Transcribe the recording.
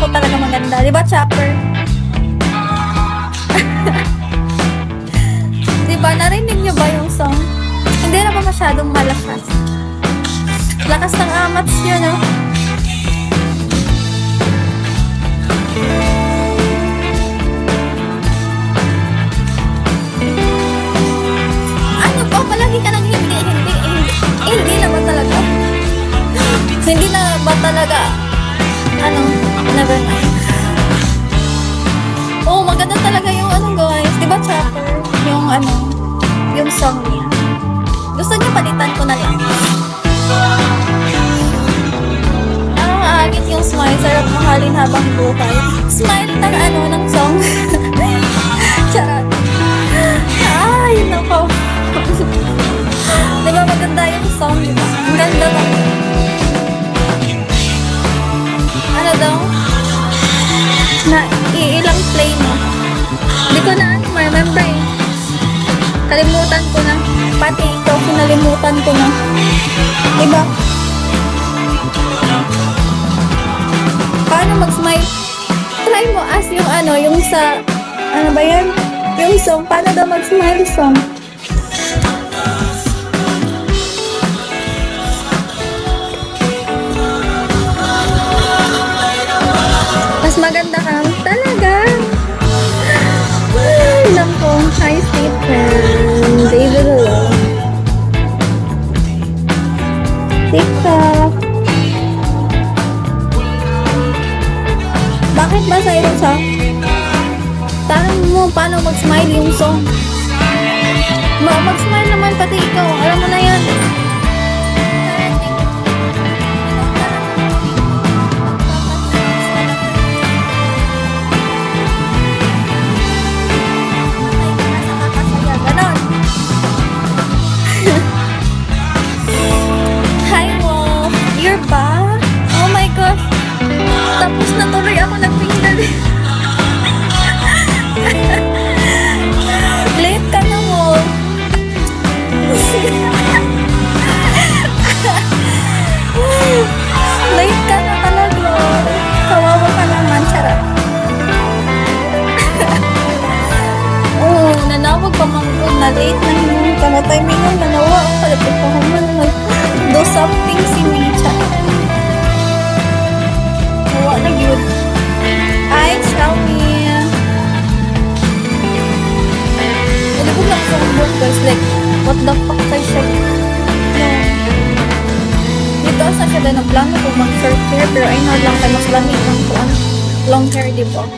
po talaga maganda. Di ba, Chopper? Di ba, narinig nyo ba yung song? Hindi na ba masyadong malakas? Lakas ng amats nyo, no? Ano po? Palagi ka nang hindi na ba talaga? Hindi na ba talaga? Ano? Never mind. Oh, maganda talaga yung ano, guys. Di ba, Chopper? Yung ano, yung song niya. Gusto niyo palitan ko na lang. Ang agit yung smile. Sarap mahalin habang buhay. Smile ng ano, ng song. Charot. Ay, nako. Di ba maganda yung song, di ba? Ang ganda ba? Ano daw? Na iilang play mo. Hindi ko na remember eh. Kalimutan ko na. Pati ito, kinalimutan ko na. Diba? Paano mag-smile? Try mo as yung ano, yung sa, ano ba yan? Yung song. Paano daw mag-smile song? Mas maganda ka. Talaga. Ay, naku. Hi, Stephen. David Hello. TikTok. Bakit ba sa yung song? Tanong mo, paano mag-smile yung song? Mag-smile naman pati ikaw. Alam mo na yan. Pa? Oh my gosh. Tapos na tuloy ako nagpindal. Late ka na mo. Late ka na talaga. Kawawa ka naman, charot. Oh, nanawag pa manggod na late na hinuhong ka na timing na nawa. Ang palapit pa naman. Do something si Micha. Nawa na yun. Ay, Xiaomi. Hindi ko lang sa mga guys. Like, what the fuck kay siya? No. Dito asa siya na plano kung mag-short hair. Pero ay na lang kayo mas lamig ng long hair, di ba?